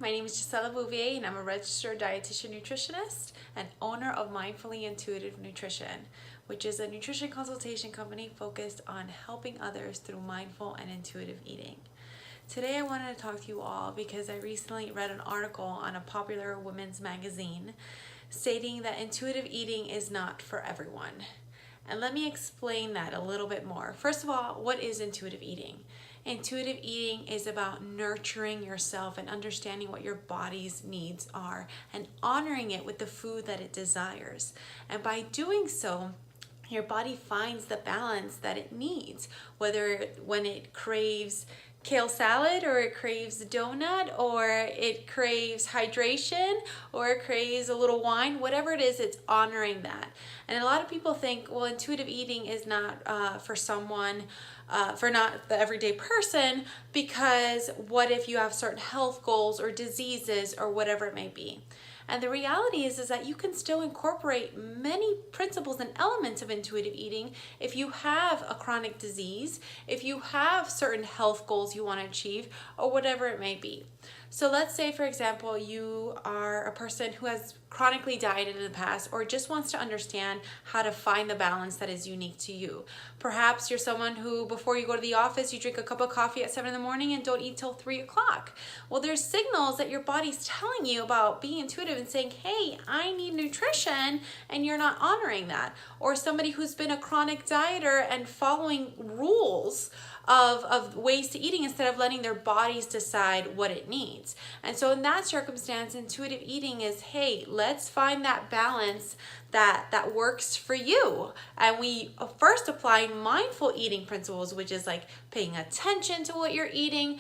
My name is Gisela Bouvier and I'm a registered dietitian nutritionist and owner of Mindfully Intuitive Nutrition, which is a nutrition consultation company focused on helping others through mindful and intuitive eating. Today I wanted to talk to you all because I recently read an article on a popular women's magazine stating that intuitive eating is not for everyone. And let me explain that a little bit more. First of all, what is intuitive eating? Intuitive eating is about nurturing yourself and understanding what your body's needs are and honoring it with the food that it desires. And by doing so, your body finds the balance that it needs, whether when it craves kale salad or it craves a donut or it craves hydration or it craves a little wine, whatever it is, it's honoring that. And a lot of people think, well, intuitive eating is not for someone, for not the everyday person, because what if you have certain health goals or diseases or whatever it may be? And the reality is that you can still incorporate many principles and elements of intuitive eating if you have a chronic disease, if you have certain health goals you want to achieve, or whatever it may be. So let's say, for example, you are a person who has chronically dieted in the past or just wants to understand how to find the balance that is unique to you. Perhaps you're someone who, before you go to the office, you drink a cup of coffee at 7 in the morning and don't eat till 3 o'clock. Well, there's signals that your body's telling you about being intuitive and saying, hey, I need nutrition, and you're not honoring that. Or somebody who's been a chronic dieter and following rules of ways to eating instead of letting their bodies decide what it needs. And so in that circumstance, intuitive eating is, hey, let's find that balance that works for you. And we first apply mindful eating principles, which is like paying attention to what you're eating,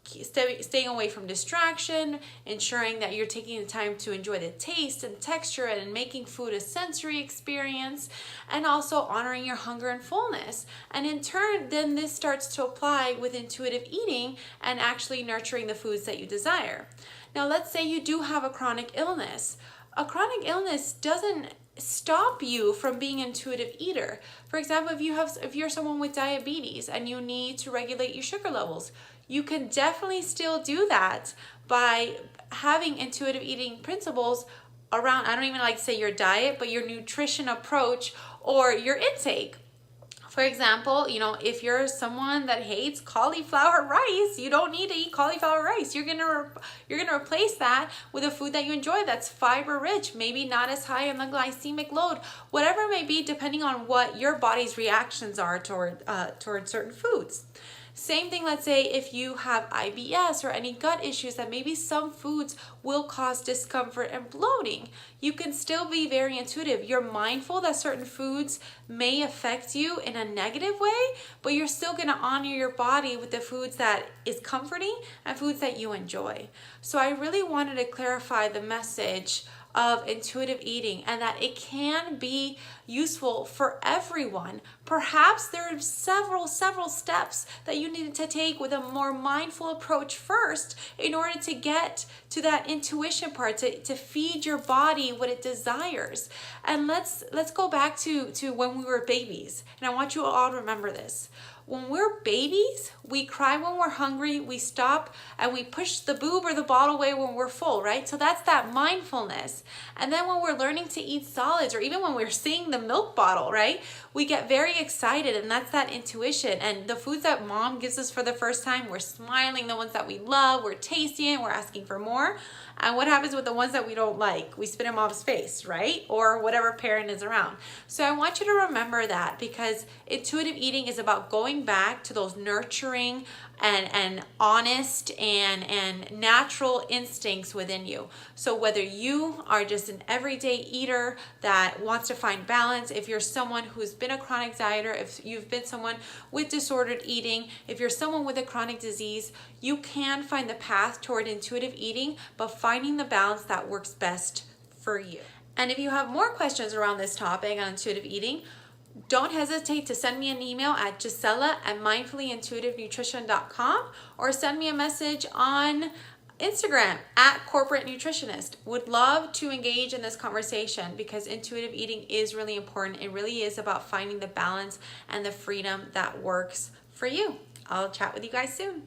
staying away from distraction, ensuring that you're taking the time to enjoy the taste and texture and making food a sensory experience, and also honoring your hunger and fullness. And in turn, then this starts to apply with intuitive eating and actually nurturing the foods that you desire. Now, let's say you do have a chronic illness. A chronic illness doesn't stop you from being an intuitive eater. For example, if you're someone with diabetes and you need to regulate your sugar levels, you can definitely still do that by having intuitive eating principles around, I don't even like to say your diet, but your nutrition approach or your intake. For example, if you're someone that hates cauliflower rice, you don't need to eat cauliflower rice. You're gonna replace that with a food that you enjoy that's fiber rich, maybe not as high on the glycemic load, whatever it may be, depending on what your body's reactions are toward certain foods. Same thing, let's say if you have IBS or any gut issues, that maybe some foods will cause discomfort and bloating. You can still be very intuitive. You're mindful that certain foods may affect you in a negative way, but you're still going to honor your body with the foods that is comforting and foods that you enjoy. So I really wanted to clarify the message of intuitive eating and that it can be useful for everyone. Perhaps there are several steps that you need to take with a more mindful approach first in order to get to that intuition part, to feed your body what it desires. And let's go back to when we were babies. And I want you all to remember this. When we're babies, we cry when we're hungry, we stop, and we push the boob or the bottle away when we're full, right? So that's that mindfulness. And then when we're learning to eat solids, or even when we're seeing the milk bottle, right? We get very excited, and that's that intuition. And the foods that mom gives us for the first time, we're smiling, the ones that we love, we're tasting it, we're asking for more. And what happens with the ones that we don't like? We spit in mom's face, right? Or whatever parent is around. So I want you to remember that, because intuitive eating is about going back to those nurturing and honest and natural instincts within you. So whether you are just an everyday eater that wants to find balance, if you're someone who's been a chronic dieter, if you've been someone with disordered eating, if you're someone with a chronic disease, you can find the path toward intuitive eating, but finding the balance that works best for you. And if you have more questions around this topic on intuitive eating, don't hesitate to send me an email at gisela@mindfullyintuitivenutrition.com or send me a message on Instagram at Corporate Nutritionist. Would love to engage in this conversation because intuitive eating is really important. It really is about finding the balance and the freedom that works for you. I'll chat with you guys soon.